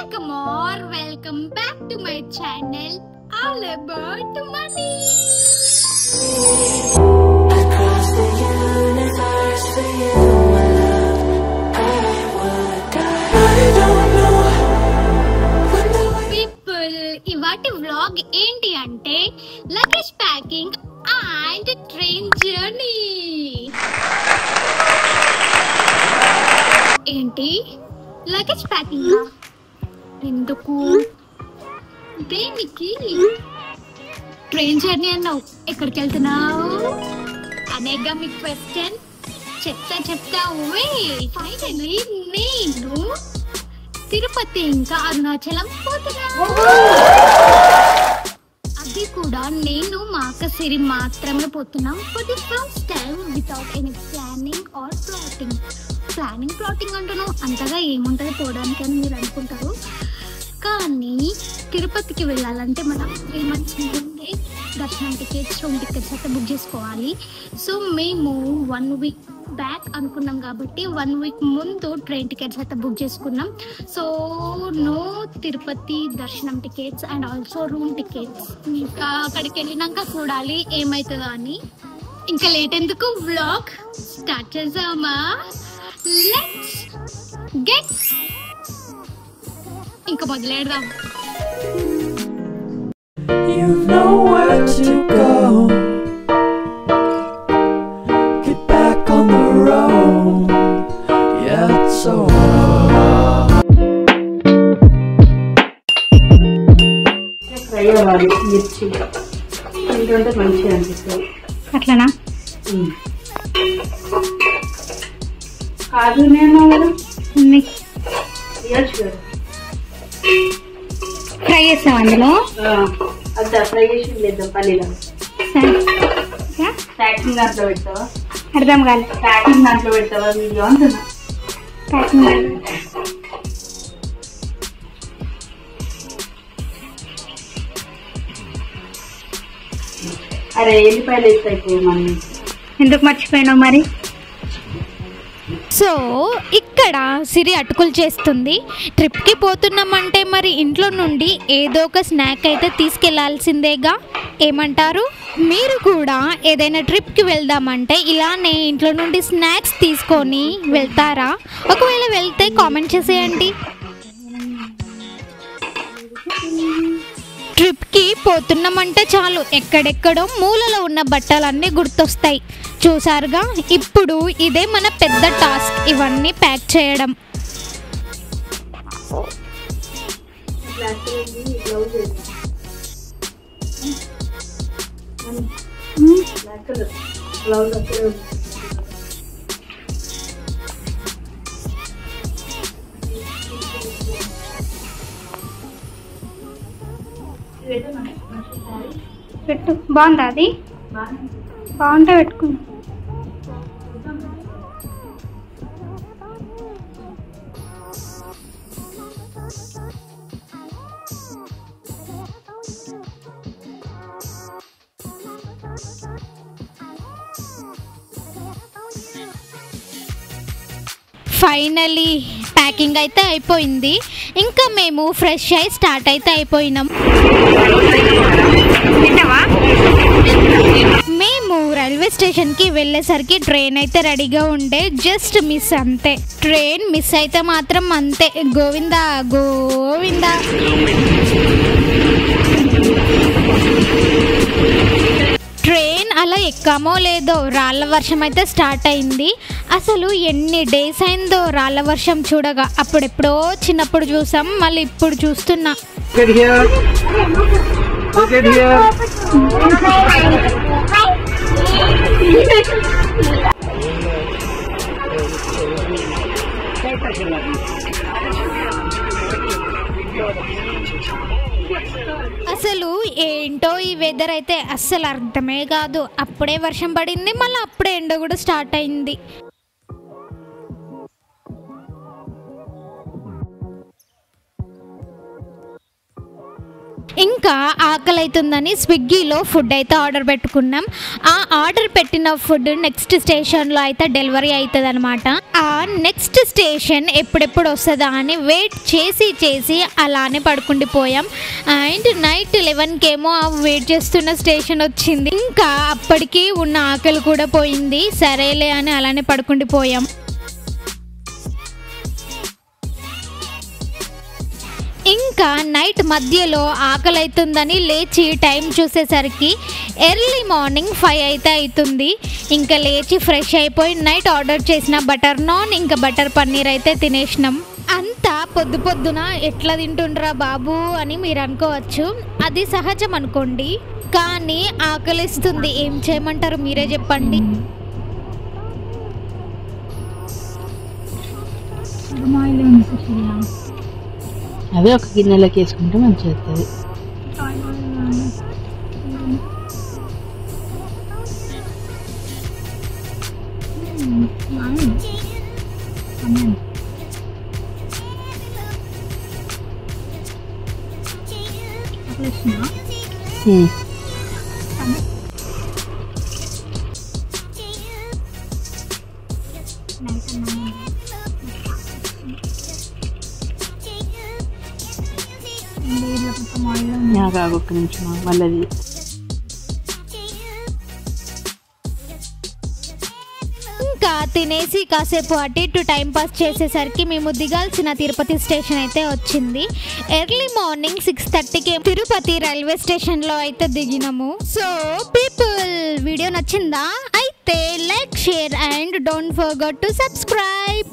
Welcome or welcome back to my channel all about money. Across the universe for you, my love, I would die. I don't know when the People, ఇవాటి vlog ఏంటి అంటే luggage packing and train journey. ఏంటి luggage packing ఎందుకు దేనికి train journey అన్నావు ఎక్కడికి వెళ్తున్నావు అనేగా మీ question చెప్తా ఫైనలీ నేను తిరుపతి ఇంకా అరుణాచలం పోతున్నా అది కూడా నేను మా అక్క సిరి మాత్రమే పోతున్నాం for the first time without any planning are plotting అంటున్నాం అంతగా ఏముంటుంది పోవడానికి అని మీరు అనుకుంటారు. కానీ తిరుపతికి వెళ్ళాలంటే మనం 3 months ముందే దర్శనం టికెట్స్ రూమ్ టికెట్స్ అయితే బుక్ చేసుకోవాలి. సో మేము 1 week బ్యాక్ అనుకున్నాం కాబట్టి 1 week ముందు ట్రైన్ టికెట్స్ అయితే బుక్ చేసుకున్నాం. సో నో తిరుపతి దర్శనం tickets and also room tickets. ఇంకా అక్కడికి వెళ్ళినాక చూడాలి ఏమవుతుందో అని. ఇంకా లేట్ ఎందుకు వ్లాగ్ స్టార్ట్ చేద్దామా? లెట్స్ గెట్ ఇంకా మొదలెడదాం. you've nowhere to go. Get back on the road. Yeah, it's so fry అవ్వాలి మిర్చి ఎందుకంటే మంచిగా అనిపిస్తుంది అట్లనా? కాదు నేను ఇవ్వచ్చు కదా ఫ్రై చేస్తాం అందులో. అద్దా ఫ్రై చేసి లేదు పల్లీలో ప్యాకింగ్ దాంట్లో పెడతావా? అర్థం కాదు. ప్యాకింగ్ దాంట్లో పెడతావా వీడియో అంటున్నా. అరే ఎల్లిపాయలు వేస్తాయి మమ్మీ. ఎందుకు మర్చిపోయినావు మరి? సో ఇక్కడ సిరి అటుకులు చేస్తుంది. ట్రిప్కి పోతున్నామంటే మరి ఇంట్లో నుండి ఏదో ఒక స్నాక్ అయితే తీసుకెళ్లాల్సిందేగా. ఏమంటారు? మీరు కూడా ఏదైనా ట్రిప్కి వెళ్దామంటే ఇలానే ఇంట్లో నుండి స్నాక్స్ తీసుకొని వెళ్తారా? ఒకవేళ వెళ్తే కామెంట్ చేసేయండి. ట్రిప్కి పోతున్నామంటే చాలు ఎక్కడెక్కడో మూలలో ఉన్న బట్టలన్నీ గుర్తొస్తాయి. చూసారుగా, ఇప్పుడు ఇదే మన పెద్ద టాస్క్, ఇవన్నీ ప్యాక్ చేయడం. పెట్టు. బాగుందా? అది బాగుంటే పెట్టుకున్నా. ఫైనలీ ప్యాకింగ్ అయితే అయిపోయింది. ఇంకా మేము ఫ్రెష్ అయి స్టార్ట్ అయితే అయిపోయినాం. మేము రైల్వే స్టేషన్కి వెళ్ళేసరికి ట్రైన్ అయితే రెడీగా ఉండే, జస్ట్ మిస్ అంతే. ట్రైన్ మిస్ అయితే మాత్రం అంతే, గోవిందా గోవిందా. ట్రైన్ అలా ఎక్కామో లేదో రాళ్ళ వర్షం అయితే స్టార్ట్ అయింది. అసలు ఎన్ని డేస్ అయిందో రాళ్ళ వర్షం చూడగా. అప్పుడెప్పుడో చిన్నప్పుడు చూసాం, మళ్ళీ ఇప్పుడు చూస్తున్నా. అసలు ఏంటో ఈ వెదర్ అయితే అస్సలు అర్థమే కాదు. అప్పుడే వర్షం పడింది, మళ్ళీ అప్పుడే ఎండ కూడా స్టార్ట్ అయింది. ఇంకా ఆకలి అవుతుందని స్విగ్గీలో ఫుడ్ అయితే ఆర్డర్ పెట్టుకున్నాం. ఆ ఆర్డర్ పెట్టిన ఫుడ్ నెక్స్ట్ స్టేషన్లో అయితే డెలివరీ అవుతుంది అనమాట. ఆ నెక్స్ట్ స్టేషన్ ఎప్పుడెప్పుడు వస్తుందా అని వెయిట్ చేసి అలానే పడుకుండిపోయాం. అండ్ నైట్ 11కేమో ఆ వెయిట్ చేస్తున్న స్టేషన్ వచ్చింది. ఇంకా అప్పటికి ఉన్న ఆకలి కూడా పోయింది. సరేలే అని అలానే పడుకుండిపోయాం. ఇంకా నైట్ మధ్యలో ఆకలి అవుతుందని లేచి టైం చూసేసరికి ఎర్లీ మార్నింగ్ 5 అయితే అవుతుంది. ఇంకా లేచి ఫ్రెష్ అయిపోయి నైట్ ఆర్డర్ చేసిన బటర్ నాన్ ఇంకా బటర్ పన్నీర్ అయితే తినేసినాం. అంతా పొద్దున ఎట్లా తింటుండ్రా బాబు అని మీరు అనుకోవచ్చు. అది సహజం అనుకోండి, కానీ ఆకలిస్తుంది. ఏం చేయమంటారు మీరే చెప్పండి. అదే ఒక గిన్నెలోకి వేసుకుంటే మంచిగా వస్తుంది. ఒక్క నిమిషం మళ్ళీ ఇంకా తినేసి కాసేపు అటు ఇటు టైం పాస్ చేసేసరికి మేము దిగాల్సిన తిరుపతి స్టేషన్ అయితే వచ్చింది. ఎర్లీ మార్నింగ్ 6:30కి తిరుపతి రైల్వే స్టేషన్లో అయితే దిగినాము. సో పీపుల్, వీడియో నచ్చిందా? అయితే like, share and don't forget to subscribe.